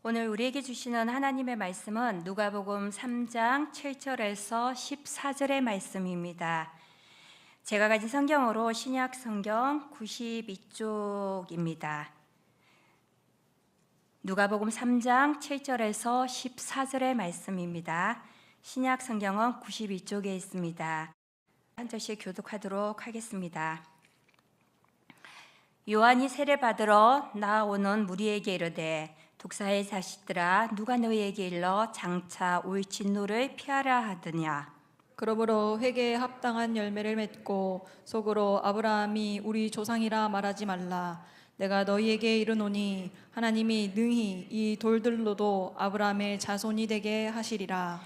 오늘 우리에게 주시는 하나님의 말씀은 누가복음 3장 7절에서 14절의 말씀입니다. 제가 가진 성경으로 신약 성경 92쪽입니다. 누가복음 3장 7절에서 14절의 말씀입니다. 신약 성경은 92쪽에 있습니다. 한 절씩 교독하도록 하겠습니다. 요한이 세례받으러 나오는 무리에게 이르되 독사의 자식들아, 누가 너희에게 일러 장차 올 진노를 피하라 하더냐. 그러므로 회개에 합당한 열매를 맺고 속으로 아브라함이 우리 조상이라 말하지 말라. 내가 너희에게 이르노니 하나님이 능히 이 돌들로도 아브라함의 자손이 되게 하시리라.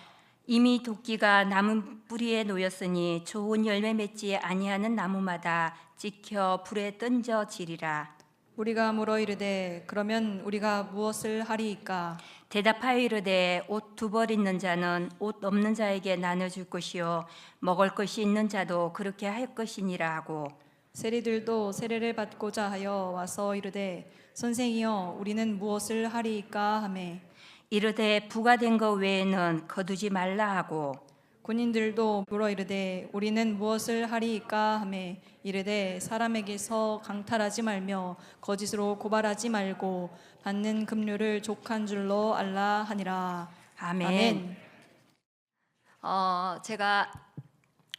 이미 도끼가 나무 뿌리에 놓였으니 좋은 열매 맺지 아니하는 나무마다 찍혀 불에 던져지리라. 우리가 물어 이르되 그러면 우리가 무엇을 하리이까? 대답하여 이르되 옷 두 벌 있는 자는 옷 없는 자에게 나눠줄 것이요 먹을 것이 있는 자도 그렇게 할 것이니라 하고, 세리들도 세례를 받고자 하여 와서 이르되 선생이여 우리는 무엇을 하리이까 하매 이르되 부과된 것 외에는 거두지 말라 하고, 군인들도 물어 이르되 우리는 무엇을 하리이까 하매 이르되 사람에게서 강탈하지 말며 거짓으로 고발하지 말고 받는 급료를 족한 줄로 알라 하니라. 아멘. 제가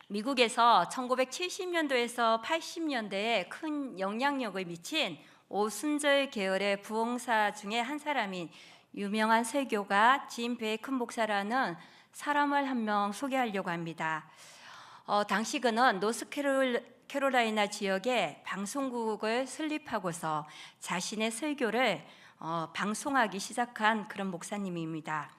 미국에서 1970년도에서 80년대에 큰 영향력을 미친 오순절 계열의 부흥사 중에 한 사람인 유명한 설교가 짐 베이컨 목사라는 사람을 한 명 소개하려고 합니다. 당시 그는 노스캐롤라이나 지역에 방송국을 설립하고서 자신의 설교를 방송하기 시작한 그런 목사님입니다.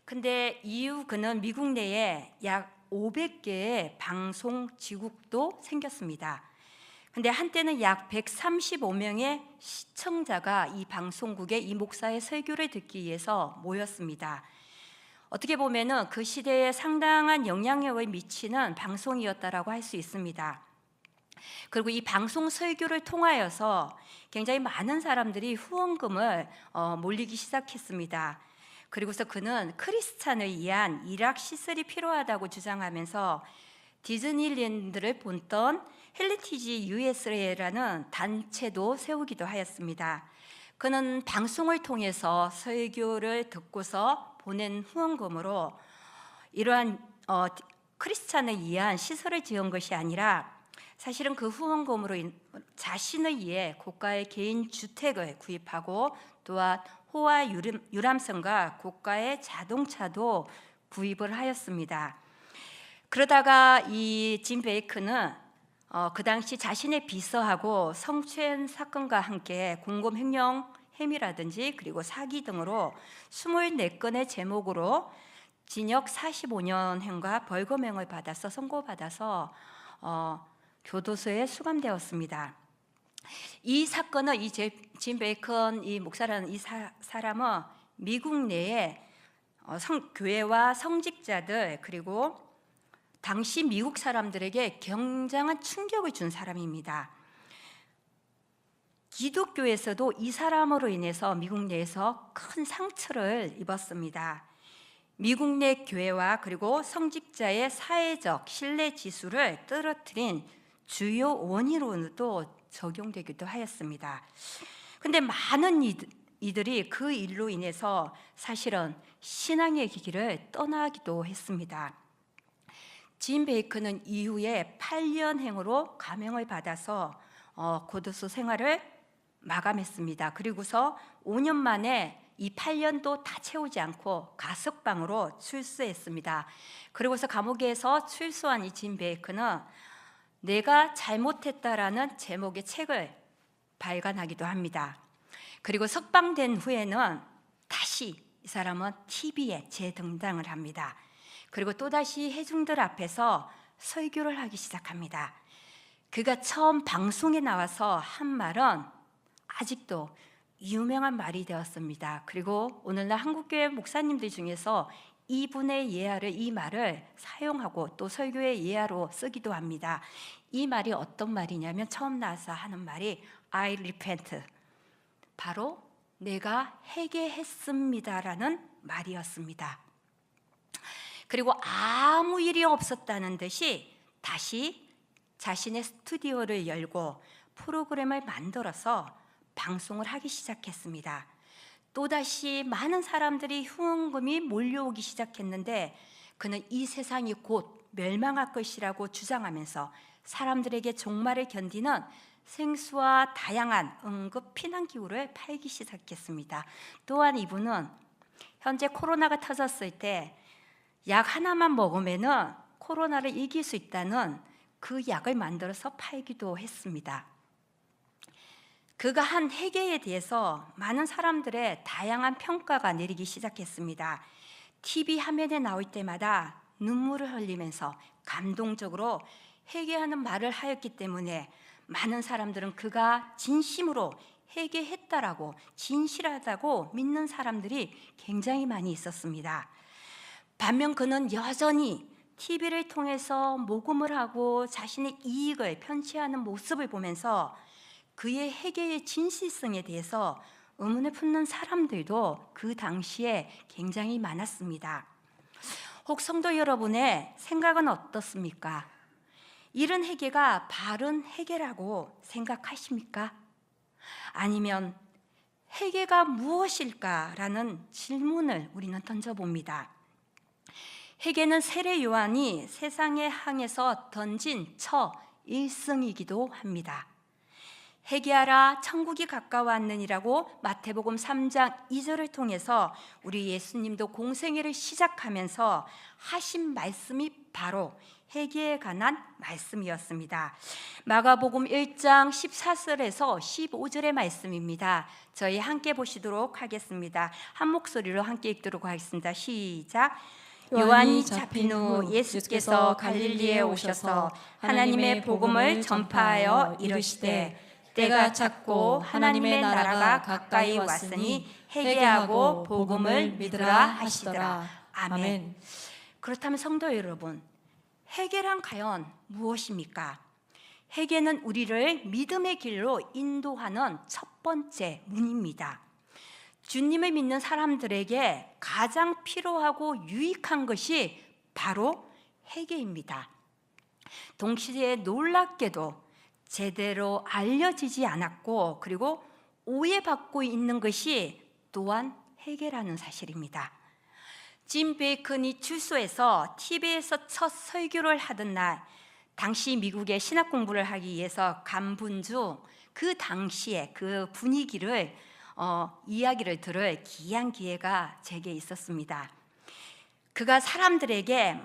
근데 이후 그는 미국 내에 약 500개의 방송 지국도 생겼습니다. 근데 한때는 약 135명의 시청자가 이 방송국에 이 목사의 설교를 듣기 위해서 모였습니다. 어떻게 보면은 그 시대에 상당한 영향력을 미치는 방송이었다라고 할 수 있습니다. 그리고 이 방송 설교를 통하여서 굉장히 많은 사람들이 후원금을 몰리기 시작했습니다. 그리고서 그는 크리스찬을 위한 일학 시설이 필요하다고 주장하면서 디즈니랜드를 본던 헬리티지 USA라는 단체도 세우기도 하였습니다. 그는 방송을 통해서 설교를 듣고서 보낸 후원금으로 이러한 크리스찬을 위한 시설을 지은 것이 아니라 사실은 그 후원금으로 자신을 위해 고가의 개인 주택을 구입하고 또한 호화 유람선과 고가의 자동차도 구입을 하였습니다. 그러다가 이 짐 베이컨은 그 당시 자신의 비서하고 성추행 사건과 함께 공범횡령 혐의라든지 그리고 사기 등으로 24건의 제목으로 징역 45년형과 벌금형을 받아서 선고받아서 교도소에 수감되었습니다. 이 사건은 이 짐 베이컨 이 목사라는 이 사람은 미국 내에 교회와 성직자들 그리고 당시 미국 사람들에게 굉장한 충격을 준 사람입니다. 기독교에서도 이 사람으로 인해서 미국 내에서 큰 상처를 입었습니다. 미국 내 교회와 그리고 성직자의 사회적 신뢰 지수를 떨어뜨린 주요 원인으로도 적용되기도 하였습니다. 근데 많은 이들이 그 일로 인해서 사실은 신앙의 길을 떠나기도 했습니다. 짐 베이컨은 이후에 8년행으로 감형을 받아서 교도소 생활을 마감했습니다. 그리고서 5년 만에 이 8년도 다 채우지 않고 가석방으로 출소했습니다. 그리고서 감옥에서 출소한 이 짐 베이컨은 내가 잘못했다라는 제목의 책을 발간하기도 합니다. 그리고 석방된 후에는 다시 이 사람은 TV에 재등장을 합니다. 그리고 또다시 회중들 앞에서 설교를 하기 시작합니다. 그가 처음 방송에 나와서 한 말은 아직도 유명한 말이 되었습니다. 그리고 오늘날 한국교회 목사님들 중에서 이분의 예화를 이 말을 사용하고 또 설교의 예화로 쓰기도 합니다. 이 말이 어떤 말이냐면 처음 나와서 하는 말이 I repent, 바로 내가 회개했습니다라는 말이었습니다. 그리고 아무 일이 없었다는 듯이 다시 자신의 스튜디오를 열고 프로그램을 만들어서 방송을 하기 시작했습니다. 또다시 많은 사람들이 후원금이 몰려오기 시작했는데 그는 이 세상이 곧 멸망할 것이라고 주장하면서 사람들에게 종말을 견디는 생수와 다양한 응급 피난기구를 팔기 시작했습니다. 또한 이분은 현재 코로나가 터졌을 때 약 하나만 먹으면은 코로나를 이길 수 있다는 그 약을 만들어서 팔기도 했습니다. 그가 한 회개에 대해서 많은 사람들의 다양한 평가가 내리기 시작했습니다. TV 화면에 나올 때마다 눈물을 흘리면서 감동적으로 회개하는 말을 하였기 때문에 많은 사람들은 그가 진심으로 회개했다라고, 진실하다고 믿는 사람들이 굉장히 많이 있었습니다. 반면 그는 여전히 TV를 통해서 모금을 하고 자신의 이익을 편취하는 모습을 보면서 그의 회개의 진실성에 대해서 의문을 품는 사람들도 그 당시에 굉장히 많았습니다. 혹 성도 여러분의 생각은 어떻습니까? 이런 회개가 바른 회개라고 생각하십니까? 아니면 회개가 무엇일까라는 질문을 우리는 던져봅니다. 회개는 세례 요한이 세상에 향해서 던진 첫 일성이기도 합니다. 회개하라 천국이 가까웠느니라고 마태복음 3장 2절을 통해서 우리 예수님도 공생애를 시작하면서 하신 말씀이 바로 회개에 관한 말씀이었습니다. 마가복음 1장 14절에서 15절의 말씀입니다. 저희 함께 보시도록 하겠습니다. 한 목소리로 함께 읽도록 하겠습니다. 시작. 요한이 잡힌 후 예수께서 갈릴리에 오셔서 하나님의 복음을 전파하여 이르시되 때가 찼고 하나님의 나라가 가까이 왔으니 회개하고 복음을 믿으라 하시더라. 아멘. 그렇다면 성도 여러분, 회개란 과연 무엇입니까? 회개는 우리를 믿음의 길로 인도하는 첫 번째 문입니다. 주님을 믿는 사람들에게 가장 필요하고 유익한 것이 바로 회개입니다. 동시에 놀랍게도 제대로 알려지지 않았고 그리고 오해받고 있는 것이 또한 회개라는 사실입니다. 짐 베이컨이 출소해서 TV에서 첫 설교를 하던 날, 당시 미국에 신학 공부를 하기 위해서 간 분 중 그 당시에 그 분위기를 이야기를 들을 귀한 기회가 제게 있었습니다. 그가 사람들에게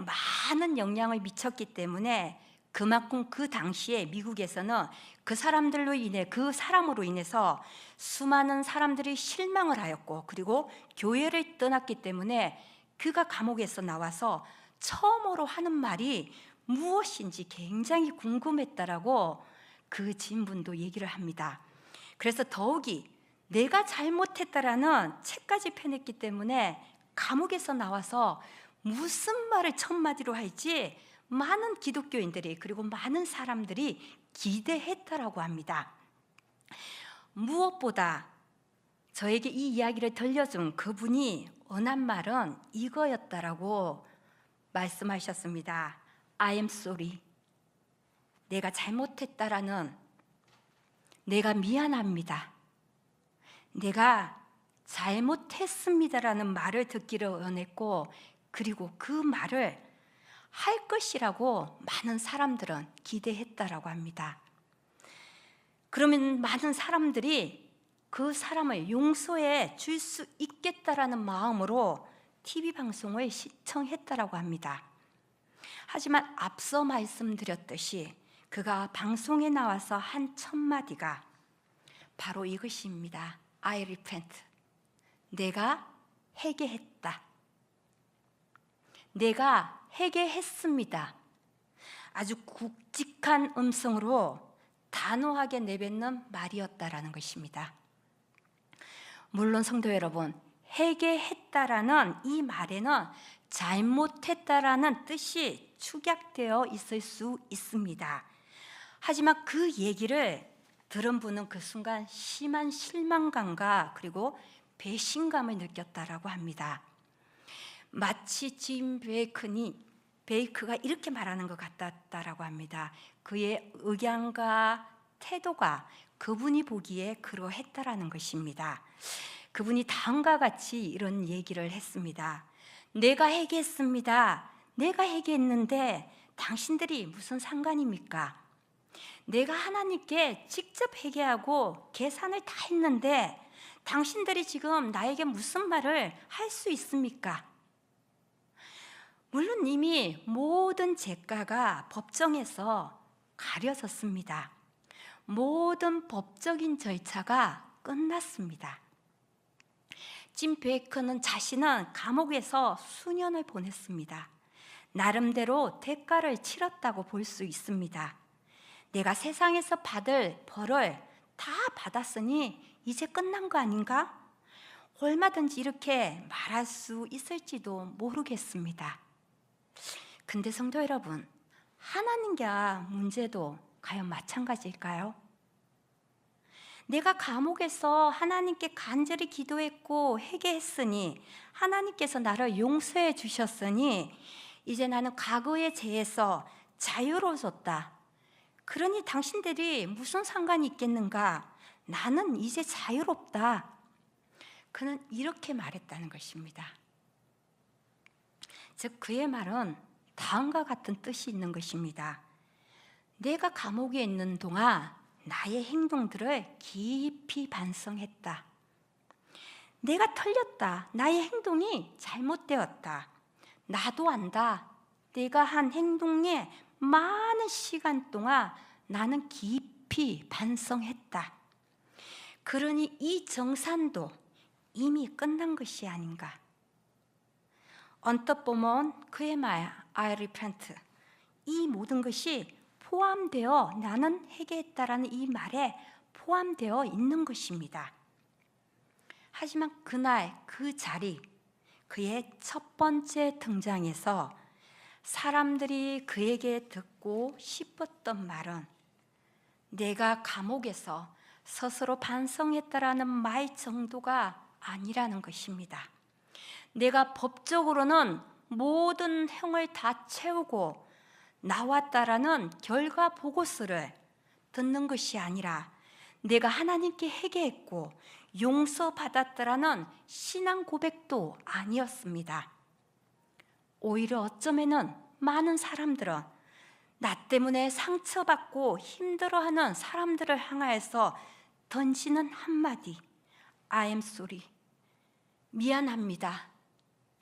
많은 영향을 미쳤기 때문에 그만큼 그 당시에 미국에서는 그 사람들로 인해 그 사람으로 인해서 수많은 사람들이 실망을 하였고 그리고 교회를 떠났기 때문에 그가 감옥에서 나와서 처음으로 하는 말이 무엇인지 굉장히 궁금했다라고 그 진분도 얘기를 합니다. 그래서 더욱이 내가 잘못했다라는 책까지 펴냈기 때문에 감옥에서 나와서 무슨 말을 첫 마디로 할지 많은 기독교인들이 그리고 많은 사람들이 기대했다라고 합니다. 무엇보다 저에게 이 이야기를 들려준 그분이 언한 말은 이거였다라고 말씀하셨습니다. I am sorry. 내가 잘못했다라는, 내가 미안합니다, 내가 잘못했습니다라는 말을 듣기를 원했고 그리고 그 말을 할 것이라고 많은 사람들은 기대했다라고 합니다. 그러면 많은 사람들이 그 사람을 용서해 줄 수 있겠다라는 마음으로 TV 방송을 시청했다라고 합니다. 하지만 앞서 말씀드렸듯이 그가 방송에 나와서 한 첫 마디가 바로 이것입니다. I repent. 내가 회개했다. 내가 회개했습니다. 아주 굵직한 음성으로 단호하게 내뱉는 말이었다라는 것입니다. 물론 성도 여러분, 회개했다라는 이 말에는 잘못했다라는 뜻이 축약되어 있을 수 있습니다. 하지만 그 얘기를 들은 분은 그 순간 심한 실망감과 그리고 배신감을 느꼈다라고 합니다. 마치 짐 베이크가 이렇게 말하는 것 같았다라고 합니다. 그의 의견과 태도가 그분이 보기에 그러했다라는 것입니다. 그분이 다음과 같이 이런 얘기를 했습니다. 내가 회개했습니다. 내가 회개했는데 당신들이 무슨 상관입니까? 내가 하나님께 직접 회개하고 계산을 다 했는데 당신들이 지금 나에게 무슨 말을 할 수 있습니까? 물론 이미 모든 죄가가 법정에서 가려졌습니다. 모든 법적인 절차가 끝났습니다. 짐 베이커는 자신은 감옥에서 수년을 보냈습니다. 나름대로 대가를 치렀다고 볼 수 있습니다. 내가 세상에서 받을 벌을 다 받았으니 이제 끝난 거 아닌가? 얼마든지 이렇게 말할 수 있을지도 모르겠습니다. 근데 성도 여러분, 하나님과 문제도 과연 마찬가지일까요? 내가 감옥에서 하나님께 간절히 기도했고 회개했으니 하나님께서 나를 용서해 주셨으니 이제 나는 과거의 죄에서 자유로워졌다. 그러니 당신들이 무슨 상관이 있겠는가? 나는 이제 자유롭다. 그는 이렇게 말했다는 것입니다. 즉 그의 말은 다음과 같은 뜻이 있는 것입니다. 내가 감옥에 있는 동안 나의 행동들을 깊이 반성했다. 내가 틀렸다. 나의 행동이 잘못되었다. 나도 안다. 내가 한 행동에 많은 시간 동안 나는 깊이 반성했다. 그러니 이 정산도 이미 끝난 것이 아닌가. 언뜻 보면 그의 말, I repent, 이 모든 것이 포함되어 나는 회개했다라는 이 말에 포함되어 있는 것입니다. 하지만 그날 그 자리, 그의 첫 번째 등장에서 사람들이 그에게 듣고 싶었던 말은 내가 감옥에서 스스로 반성했다라는 말 정도가 아니라는 것입니다. 내가 법적으로는 모든 형을 다 채우고 나왔다라는 결과 보고서를 듣는 것이 아니라 내가 하나님께 회개했고 용서받았다라는 신앙 고백도 아니었습니다. 오히려 어쩌면은 많은 사람들은 나 때문에 상처받고 힘들어하는 사람들을 향하여서 던지는 한마디, I am sorry, 미안합니다,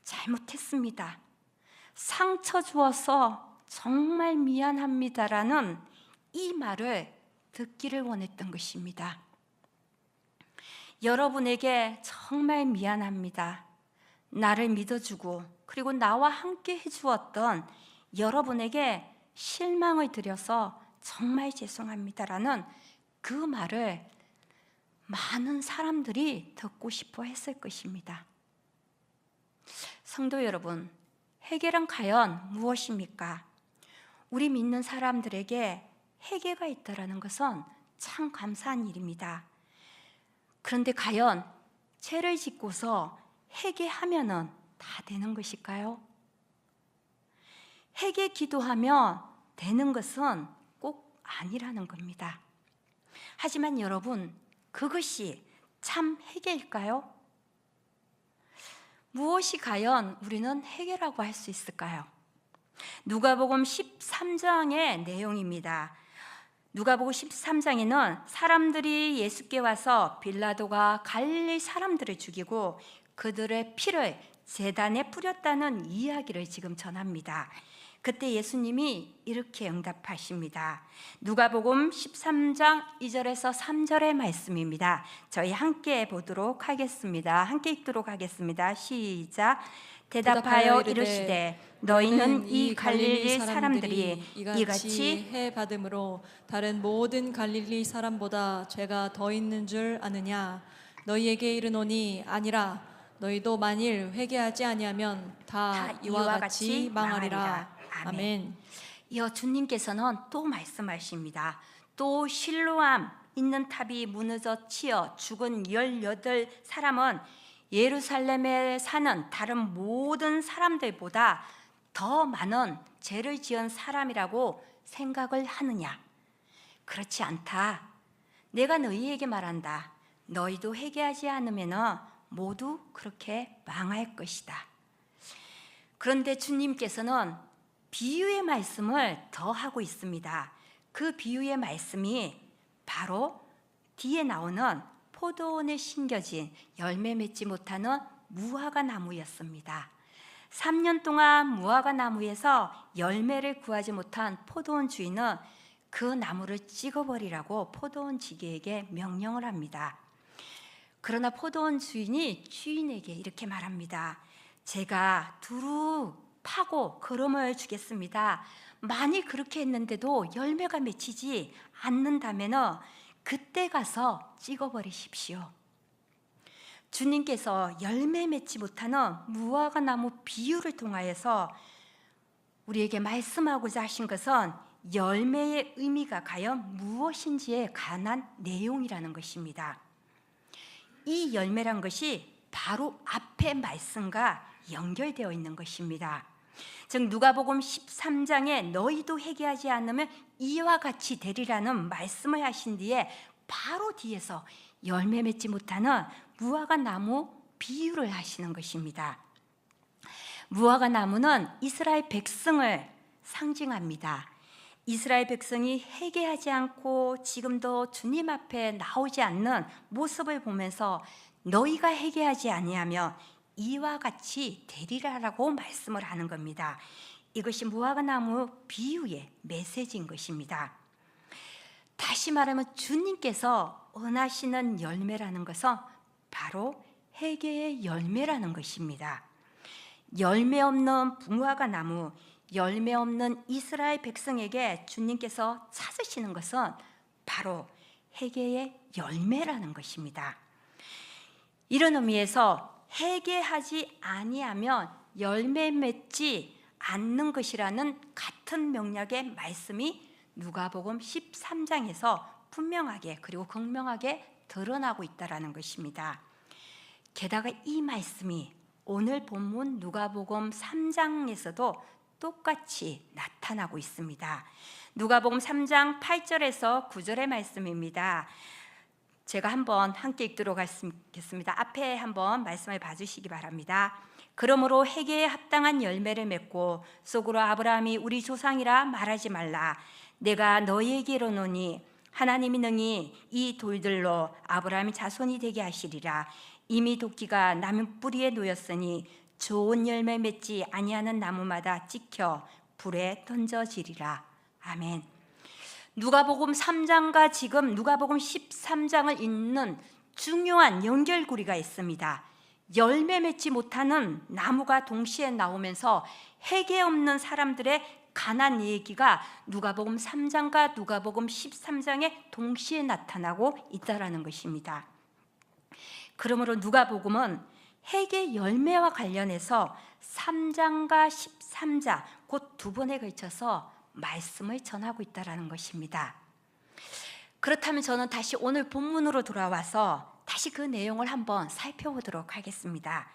잘못했습니다, 상처 주어서 정말 미안합니다라는 이 말을 듣기를 원했던 것입니다. 여러분에게 정말 미안합니다. 나를 믿어주고 그리고 나와 함께 해주었던 여러분에게 실망을 드려서 정말 죄송합니다라는 그 말을 많은 사람들이 듣고 싶어 했을 것입니다. 성도 여러분, 회개란 과연 무엇입니까? 우리 믿는 사람들에게 회개가 있다는 것은 참 감사한 일입니다. 그런데 과연 죄를 짓고서 회개하면은 다 되는 것일까요? 회개 기도하면 되는 것은 꼭 아니라는 겁니다. 하지만 여러분, 그것이 참 회개일까요? 무엇이 과연 우리는 회개라고 할 수 있을까요? 누가복음 13장의 내용입니다. 누가복음 13장에는 사람들이 예수께 와서 빌라도가 갈릴리 사람들을 죽이고 그들의 피를 제단에 뿌렸다는 이야기를 지금 전합니다. 그때 예수님이 이렇게 응답하십니다. 누가복음 13장 2절에서 3절의 말씀입니다. 저희 함께 보도록 하겠습니다. 함께 읽도록 하겠습니다. 시작. 대답하여 이르시되 너희는 이 갈릴리 사람들이 이같이 해 받음으로 다른 모든 갈릴리 사람보다 죄가 더 있는 줄 아느냐? 너희에게 이르노니 아니라. 너희도 만일 회개하지 아니하면 다 이와 같이 망하리라. 아멘. 이어 주님께서는 또 말씀하십니다. 또 실로암 있는 탑이 무너져 치여 죽은 18사람은 예루살렘에 사는 다른 모든 사람들보다 더 많은 죄를 지은 사람이라고 생각을 하느냐? 그렇지 않다. 내가 너희에게 말한다. 너희도 회개하지 않으면 모두 그렇게 망할 것이다. 그런데 주님께서는 비유의 말씀을 더 하고 있습니다. 그 비유의 말씀이 바로 뒤에 나오는 포도원에 심겨진 열매 맺지 못하는 무화과 나무였습니다. 3년 동안 무화과 나무에서 열매를 구하지 못한 포도원 주인은 그 나무를 찍어버리라고 포도원 지기에게 명령을 합니다. 그러나 포도원 주인이 주인에게 이렇게 말합니다. 제가 두루 파고 거름을 주겠습니다. 만일 그렇게 했는데도 열매가 맺히지 않는다면 그때 가서 찍어버리십시오. 주님께서 열매 맺지 못하는 무화과 나무 비유를 통하여서 우리에게 말씀하고자 하신 것은 열매의 의미가 과연 무엇인지에 관한 내용이라는 것입니다. 이 열매란 것이 바로 앞의 말씀과 연결되어 있는 것입니다. 즉 누가복음 13장에 너희도 회개하지 않으면 이와 같이 되리라는 말씀을 하신 뒤에 바로 뒤에서 열매 맺지 못하는 무화과 나무 비유를 하시는 것입니다. 무화과 나무는 이스라엘 백성을 상징합니다. 이스라엘 백성이 회개하지 않고 지금도 주님 앞에 나오지 않는 모습을 보면서 너희가 회개하지 아니하면 이와 같이 되리라라고 말씀을 하는 겁니다. 이것이 무화과 나무 비유의 메시지인 것입니다. 다시 말하면 주님께서 원하시는 열매라는 것은 바로 회개의 열매라는 것입니다. 열매 없는 무화과 나무, 열매 없는 이스라엘 백성에게 주님께서 찾으시는 것은 바로 회개의 열매라는 것입니다. 이런 의미에서 회개하지 아니하면 열매 맺지 않는 것이라는 같은 명령의 말씀이 누가복음 13장에서 분명하게 그리고 극명하게 드러나고 있다는 것입니다. 게다가 이 말씀이 오늘 본문 누가복음 3장에서도 똑같이 나타나고 있습니다. 누가복음 3장 8절에서 9절의 말씀입니다. 제가 한번 함께 읽도록 하겠습니다. 앞에 한번 말씀을 봐주시기 바랍니다. 그러므로 회개에 합당한 열매를 맺고 속으로 아브라함이 우리 조상이라 말하지 말라. 내가 너희에게 이르노니 하나님이 능히 이 돌들로 아브라함의 자손이 되게 하시리라. 이미 도끼가 나무 뿌리에 놓였으니 좋은 열매 맺지 아니하는 나무마다 찍혀 불에 던져지리라. 아멘. 누가복음 3장과 지금 누가복음 13장을 읽는 중요한 연결고리가 있습니다. 열매 맺지 못하는 나무가 동시에 나오면서 회개 없는 사람들의 가난 얘기가 누가복음 3장과 누가복음 13장에 동시에 나타나고 있다라는 것입니다. 그러므로 누가복음은 회개 열매와 관련해서 3장과 13장 곧 두 번에 걸쳐서 말씀을 전하고 있다라는 것입니다. 그렇다면 저는 다시 오늘 본문으로 돌아와서 다시 그 내용을 한번 살펴보도록 하겠습니다.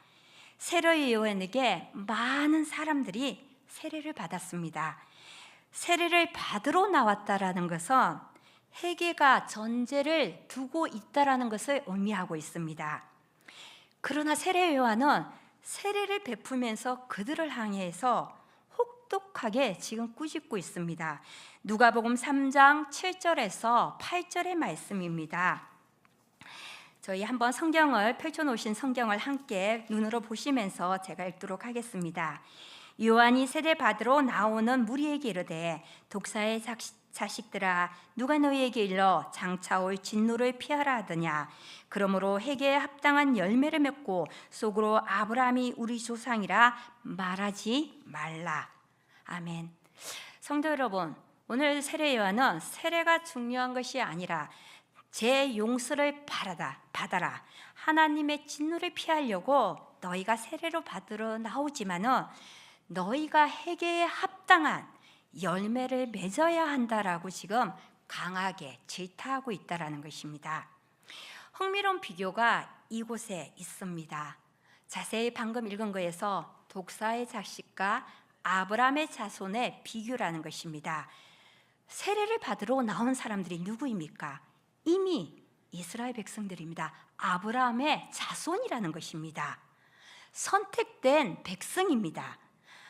세례 요한에게 많은 사람들이 세례를 받았습니다. 세례를 받으러 나왔다라는 것은 회개가 전제를 두고 있다라는 것을 의미하고 있습니다. 그러나 세례 요한은 세례를 베풀면서 그들을 향해서 혹독하게 지금 꾸짖고 있습니다. 누가복음 3장 7절에서 8절의 말씀입니다. 저희 한번 성경을 펼쳐놓으신 성경을 함께 눈으로 보시면서 제가 읽도록 하겠습니다. 요한이 세례 받으러 나오는 무리에게 이르되 독사의 자식들아 누가 너희에게 일러 장차 올 진노를 피하라 하더냐. 그러므로 회개에 합당한 열매를 맺고 속으로 아브라함이 우리 조상이라 말하지 말라. 아멘. 성도 여러분, 오늘 세례 요한은 세례가 중요한 것이 아니라 제 용서를 받아라. 하나님의 진노를 피하려고 너희가 세례로 받으러 나오지만은 너희가 회개에 합당한 열매를 맺어야 한다라고 지금 강하게 질타하고 있다라는 것입니다. 흥미로운 비교가 이곳에 있습니다. 자세히 방금 읽은 거에서 독사의 자식과 아브라함의 자손의 비교라는 것입니다. 세례를 받으러 나온 사람들이 누구입니까? 이미 이스라엘 백성들입니다. 아브라함의 자손이라는 것입니다. 선택된 백성입니다.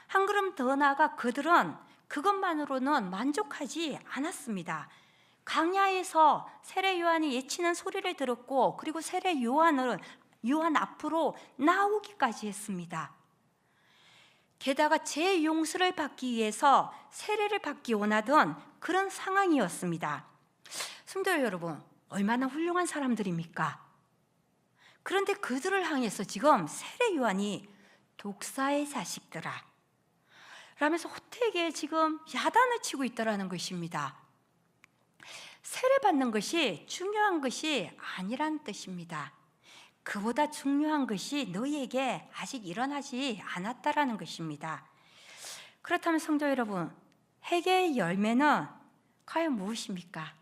한 걸음 더 나아가 그들은 그것만으로는 만족하지 않았습니다. 광야에서 세례 요한이 외치는 소리를 들었고, 그리고 세례 요한 앞으로 나오기까지 했습니다. 게다가 제 용서를 받기 위해서 세례를 받기 원하던 그런 상황이었습니다. 성도 여러분, 얼마나 훌륭한 사람들입니까? 그런데 그들을 향해서 지금 세례 요한이 독사의 자식들아 라면서 호되게 지금 야단을 치고 있다라는 것입니다. 세례 받는 것이 중요한 것이 아니란 뜻입니다. 그보다 중요한 것이 너희에게 아직 일어나지 않았다라는 것입니다. 그렇다면 성도 여러분, 회개의 열매는 과연 무엇입니까?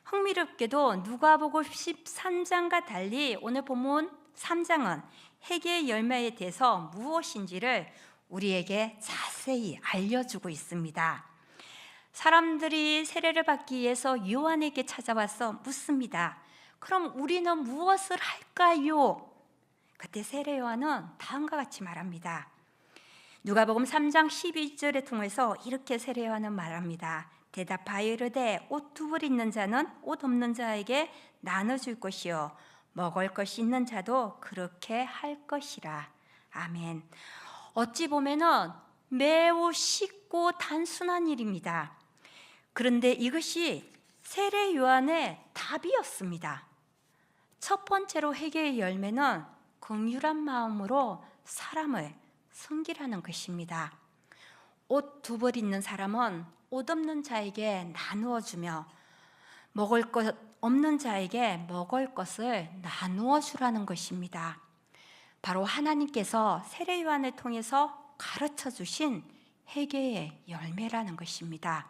흥미롭게도 누가복음 13장과 달리 오늘 본문 3장은 회개의 열매에 대해서 무엇인지를 우리에게 자세히 알려주고 있습니다. 사람들이 세례를 받기 위해서 요한에게 찾아와서 묻습니다. 그럼 우리는 무엇을 할까요? 그때 세례 요한은 다음과 같이 말합니다. 누가복음 3장 12절에 통해서 이렇게 세례 요한은 말합니다. 대답하여 이르되 옷 두 벌 있는 자는 옷 없는 자에게 나눠줄 것이요 먹을 것이 있는 자도 그렇게 할 것이라. 아멘. 어찌 보면은 매우 쉽고 단순한 일입니다. 그런데 이것이 세례 요한의 답이었습니다. 첫 번째로 회개의 열매는 긍휼한 마음으로 사람을 섬기라는 것입니다. 옷 두 벌 있는 사람은 옷 없는 자에게 나누어 주며 먹을 것 없는 자에게 먹을 것을 나누어 주라는 것입니다. 바로 하나님께서 세례 요한을 통해서 가르쳐 주신 회개의 열매라는 것입니다.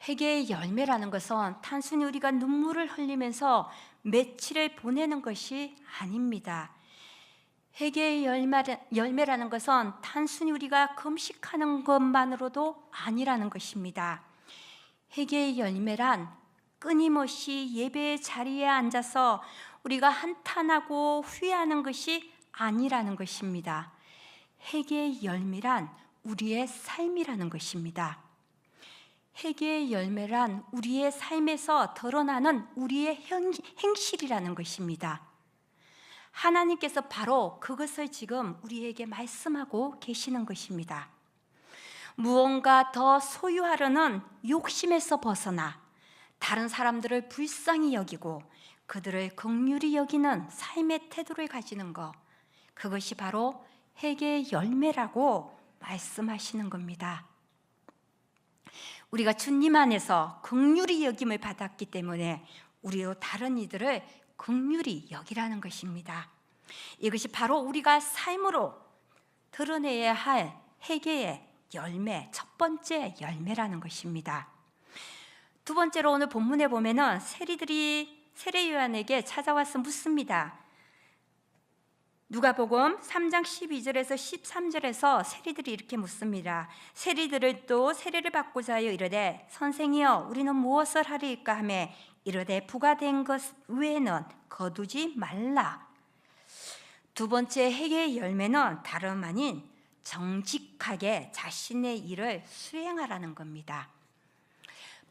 회개의 열매라는 것은 단순히 우리가 눈물을 흘리면서 며칠을 보내는 것이 아닙니다. 회개의 열매라는 것은 단순히 우리가 금식하는 것만으로도 아니라는 것입니다. 회개의 열매란 끊임없이 예배의 자리에 앉아서 우리가 한탄하고 후회하는 것이 아니라는 것입니다. 회개의 열매란 우리의 삶이라는 것입니다. 회개의 열매란 우리의 삶에서 드러나는 우리의 행실이라는 것입니다. 하나님께서 바로 그것을 지금 우리에게 말씀하고 계시는 것입니다. 무언가 더 소유하려는 욕심에서 벗어나 다른 사람들을 불쌍히 여기고 그들을 긍휼히 여기는 삶의 태도를 가지는 것, 그것이 바로 회개의 열매라고 말씀하시는 겁니다. 우리가 주님 안에서 긍휼히 여김을 받았기 때문에 우리도 다른 이들을 긍휼히 여기라는 것입니다. 이것이 바로 우리가 삶으로 드러내야 할 회개의 열매, 첫 번째 열매라는 것입니다. 두 번째로 오늘 본문에 보면은 세리들이 세례 요한에게 찾아와서 묻습니다. 누가복음 3장 12절에서 13절에서 세리들이 이렇게 묻습니다. 세리들을 또 세례를 받고자 하여 이르되 선생이여 우리는 무엇을 하리이까 하며 이르되 부과된 것 외에는 거두지 말라. 두 번째 회개의 열매는 다름 아닌 정직하게 자신의 일을 수행하라는 겁니다.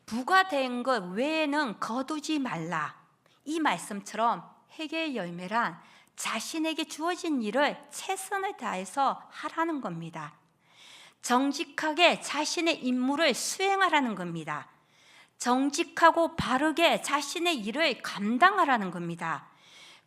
부과된 것 외에는 거두지 말라. 이 말씀처럼 회개의 열매란 자신에게 주어진 일을 최선을 다해서 하라는 겁니다. 정직하게 자신의 임무를 수행하라는 겁니다. 정직하고 바르게 자신의 일을 감당하라는 겁니다.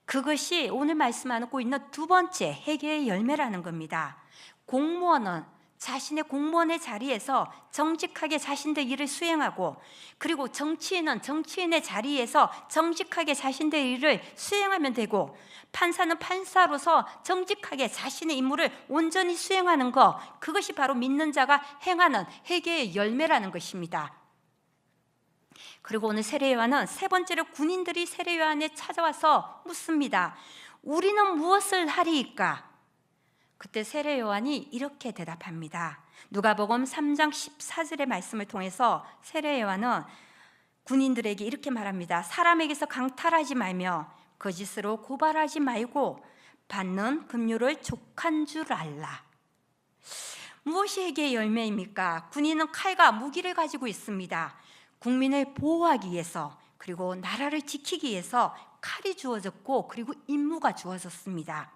그것이 오늘 말씀하고 있는 두 번째 회개의 열매라는 겁니다. 공무원은 자신의 공무원의 자리에서 정직하게 자신의 일을 수행하고, 그리고 정치인은 정치인의 자리에서 정직하게 자신의 일을 수행하면 되고, 판사는 판사로서 정직하게 자신의 임무를 온전히 수행하는 것, 그것이 바로 믿는 자가 행하는 회개의 열매라는 것입니다. 그리고 오늘 세례요한은 세 번째로 군인들이 세례요한에 찾아와서 묻습니다. 우리는 무엇을 하리이까? 그때 세례요한이 이렇게 대답합니다. 누가복음 3장 14절의 말씀을 통해서 세례요한은 군인들에게 이렇게 말합니다. 사람에게서 강탈하지 말며 거짓으로 고발하지 말고 받는 급료를 족한 줄 알라. 무엇이 회개의 열매입니까? 군인은 칼과 무기를 가지고 있습니다. 국민을 보호하기 위해서, 그리고 나라를 지키기 위해서 칼이 주어졌고, 그리고 임무가 주어졌습니다.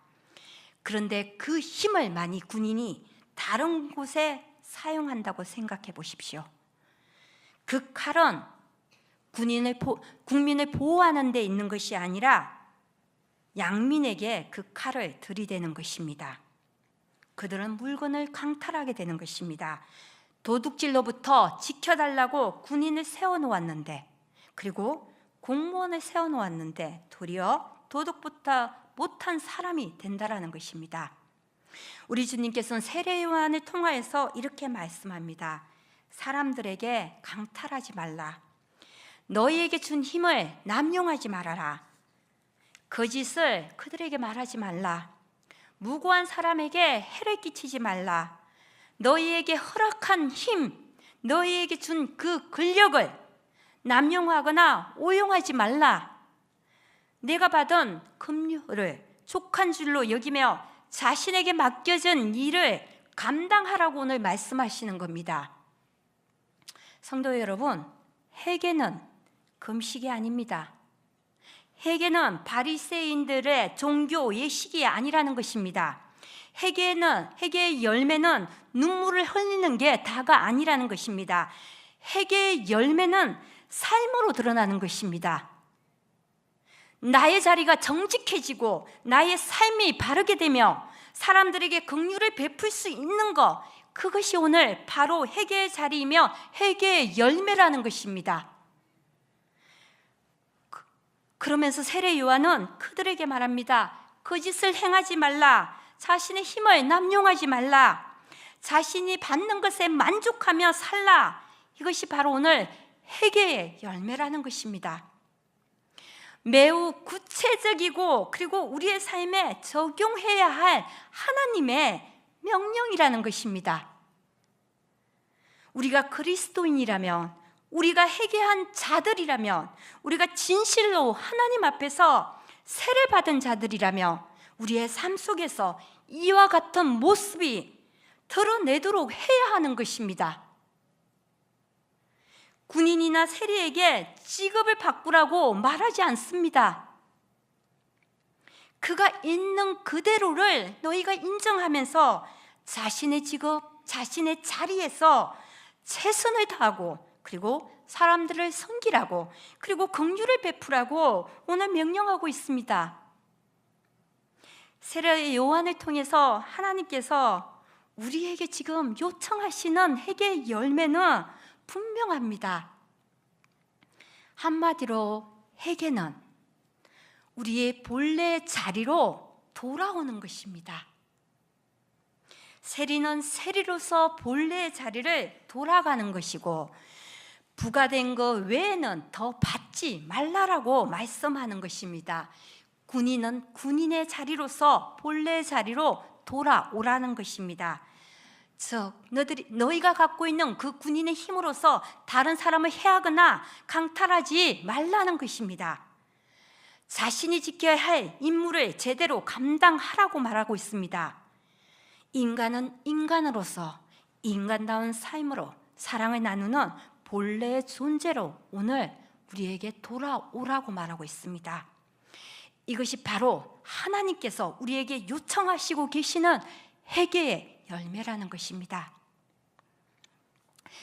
그런데 그 힘을 만약 군인이 다른 곳에 사용한다고 생각해 보십시오. 그 칼은 국민을 보호하는 데 있는 것이 아니라 양민에게 그 칼을 들이대는 것입니다. 그들은 물건을 강탈하게 되는 것입니다. 도둑질로부터 지켜달라고 군인을 세워놓았는데, 그리고 공무원을 세워놓았는데 도리어 도둑보다 못한 사람이 된다라는 것입니다. 우리 주님께서는 세례요한을 통하여서 이렇게 말씀합니다. 사람들에게 강탈하지 말라. 너희에게 준 힘을 남용하지 말아라. 거짓을 그들에게 말하지 말라. 무고한 사람에게 해를 끼치지 말라. 너희에게 허락한 힘, 너희에게 준 그 권력을 남용하거나 오용하지 말라. 내가 받은 급료를 족한 줄로 여기며 자신에게 맡겨진 일을 감당하라고 오늘 말씀하시는 겁니다. 성도 여러분, 회개는 금식이 아닙니다. 회개는 바리새인들의 종교 예식이 아니라는 것입니다. 회개의 열매는 눈물을 흘리는 게 다가 아니라는 것입니다. 회개의 열매는 삶으로 드러나는 것입니다. 나의 자리가 정직해지고 나의 삶이 바르게 되며 사람들에게 긍휼을 베풀 수 있는 것, 그것이 오늘 바로 회개의 자리이며 회개의 열매라는 것입니다. 그러면서 세례 요한은 그들에게 말합니다. 거짓을 행하지 말라. 자신의 힘을 남용하지 말라. 자신이 받는 것에 만족하며 살라. 이것이 바로 오늘 회개의 열매라는 것입니다. 매우 구체적이고 그리고 우리의 삶에 적용해야 할 하나님의 명령이라는 것입니다. 우리가 그리스도인이라면, 우리가 회개한 자들이라면, 우리가 진실로 하나님 앞에서 세례받은 자들이라면 우리의 삶 속에서 이와 같은 모습이 드러내도록 해야 하는 것입니다. 군인이나 세리에게 직업을 바꾸라고 말하지 않습니다. 그가 있는 그대로를 너희가 인정하면서 자신의 직업, 자신의 자리에서 최선을 다하고, 그리고 사람들을 섬기라고, 그리고 긍휼을 베푸라고 오늘 명령하고 있습니다. 세례 요한을 통해서 하나님께서 우리에게 지금 요청하시는 회개의 열매는 분명합니다. 한마디로 회개는 우리의 본래 자리로 돌아오는 것입니다. 세리는 세리로서 본래의 자리를 돌아가는 것이고, 부과된 것 외에는 더 받지 말라라고 말씀하는 것입니다. 군인은 군인의 자리로서 본래의 자리로 돌아오라는 것입니다. 즉, 너희가 갖고 있는 그 군인의 힘으로서 다른 사람을 해하거나 강탈하지 말라는 것입니다. 자신이 지켜야 할 임무를 제대로 감당하라고 말하고 있습니다. 인간은 인간으로서 인간다운 삶으로 사랑을 나누는 본래의 존재로 오늘 우리에게 돌아오라고 말하고 있습니다. 이것이 바로 하나님께서 우리에게 요청하시고 계시는 회개의 열매라는 것입니다.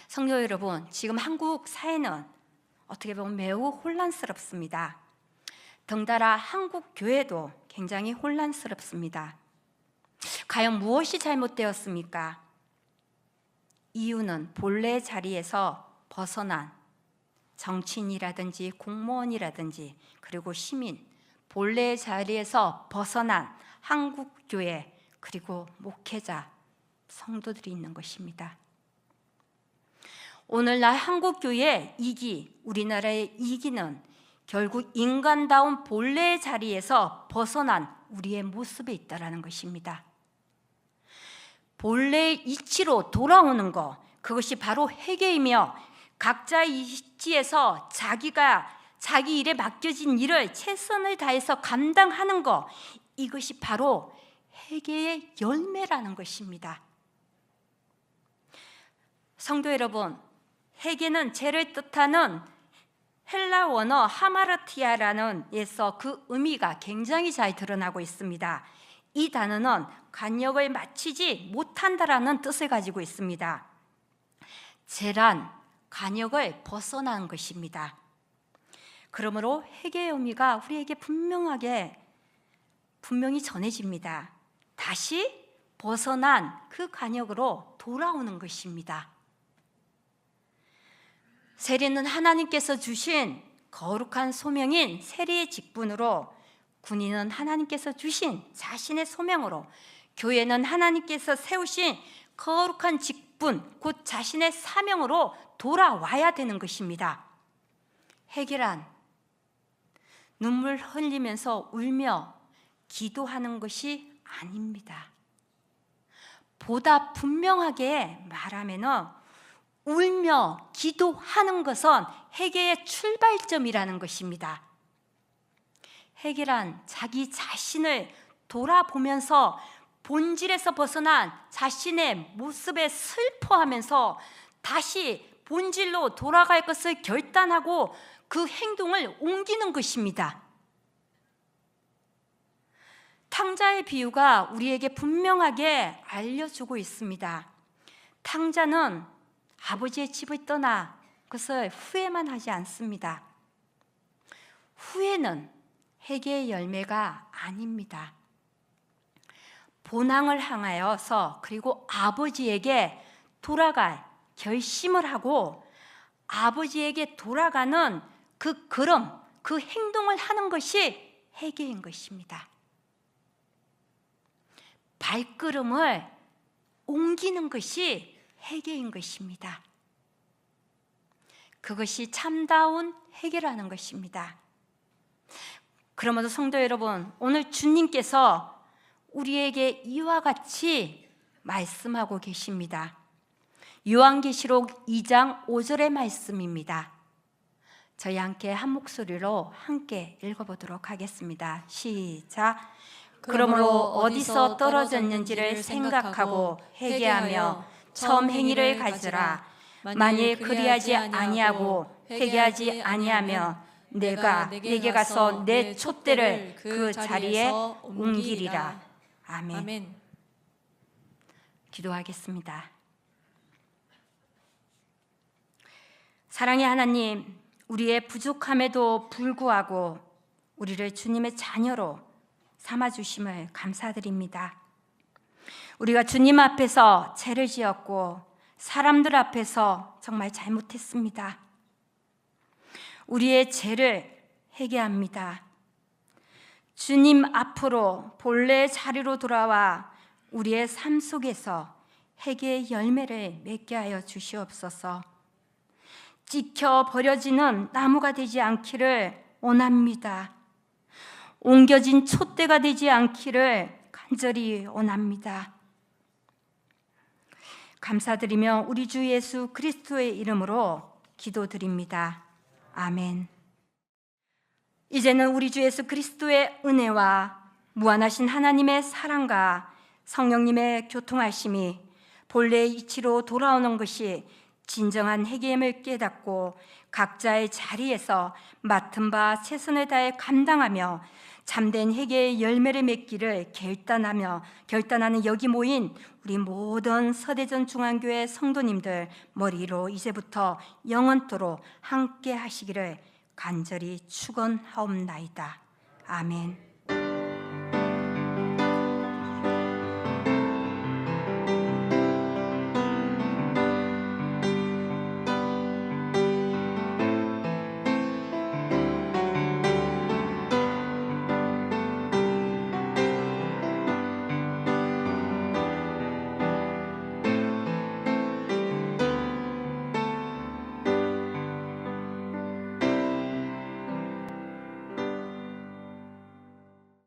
성도 여러분, 지금 한국 사회는 어떻게 보면 매우 혼란스럽습니다. 덩달아 한국 교회도 굉장히 혼란스럽습니다. 과연 무엇이 잘못되었습니까? 이유는 본래 자리에서 벗어난 정치인이라든지 공무원이라든지 그리고 시민, 본래 자리에서 벗어난 한국 교회, 그리고 목회자, 성도들이 있는 것입니다. 오늘날 한국교회의 이기, 우리나라의 이기는 결국 인간다운 본래의 자리에서 벗어난 우리의 모습에 있다는 것입니다. 본래의 이치로 돌아오는 것, 그것이 바로 회개이며 각자의 이치에서 자기 일에 맡겨진 일을 최선을 다해서 감당하는 것, 이것이 바로 회개의 열매라는 것입니다. 성도 여러분, 회개는 죄를 뜻하는 헬라 원어 하마르티아라는 에서 그 의미가 굉장히 잘 드러나고 있습니다. 이 단어는 간역을 마치지 못한다라는 뜻을 가지고 있습니다. 죄란 간역을 벗어난 것입니다. 그러므로 회개의 의미가 우리에게 분명히 전해집니다. 다시 벗어난 그 간역으로 돌아오는 것입니다. 세리는 하나님께서 주신 거룩한 소명인 세리의 직분으로, 군인은 하나님께서 주신 자신의 소명으로, 교회는 하나님께서 세우신 거룩한 직분, 곧 자신의 사명으로 돌아와야 되는 것입니다. 회개란 눈물 흘리면서 울며 기도하는 것이 아닙니다. 보다 분명하게 말하면 울며 기도하는 것은 회개의 출발점이라는 것입니다. 회개란 자기 자신을 돌아보면서 본질에서 벗어난 자신의 모습에 슬퍼하면서 다시 본질로 돌아갈 것을 결단하고 그 행동을 옮기는 것입니다. 탕자의 비유가 우리에게 분명하게 알려주고 있습니다. 탕자는 아버지의 집을 떠나 그것을 후회만 하지 않습니다. 후회는 회개의 열매가 아닙니다. 본향을 향하여서 그리고 아버지에게 돌아갈 결심을 하고 아버지에게 돌아가는 그 걸음, 그 행동을 하는 것이 회개인 것입니다. 발걸음을 옮기는 것이 회개인 것입니다. 그것이 참다운 회개라는 것입니다. 그러므로 성도 여러분, 오늘 주님께서 우리에게 이와 같이 말씀하고 계십니다. 요한계시록 2장 5절의 말씀입니다. 저희 함께 한 목소리로 함께 읽어보도록 하겠습니다. 시작. 그러므로 어디서 떨어졌는지를 생각하고 회개하며 처음 행위를 가지라. 만일 그리하지 아니하고 회개하지 아니하며 내가 내게 가서 내 촛대를 그 자리에 옮기리라. 아멘. 기도하겠습니다. 사랑의 하나님, 우리의 부족함에도 불구하고 우리를 주님의 자녀로 삼아주심을 감사드립니다. 우리가 주님 앞에서 죄를 지었고 사람들 앞에서 정말 잘못했습니다. 우리의 죄를 회개합니다. 주님 앞으로 본래의 자리로 돌아와 우리의 삶 속에서 회개의 열매를 맺게 하여 주시옵소서. 찍혀 버려지는 나무가 되지 않기를 원합니다. 옮겨진 촛대가 되지 않기를 간절히 원합니다. 감사드리며 우리 주 예수 그리스도의 이름으로 기도드립니다. 아멘. 이제는 우리 주 예수 그리스도의 은혜와 무한하신 하나님의 사랑과 성령님의 교통하심이 본래의 이치로 돌아오는 것이 진정한 회개임을 깨닫고 각자의 자리에서 맡은 바 최선을 다해 감당하며 참된 회개의 열매를 맺기를 결단하는 여기 모인 우리 모든 서대전 중앙교회 성도님들 머리로 이제부터 영원토록 함께 하시기를 간절히 축원하옵나이다. 아멘.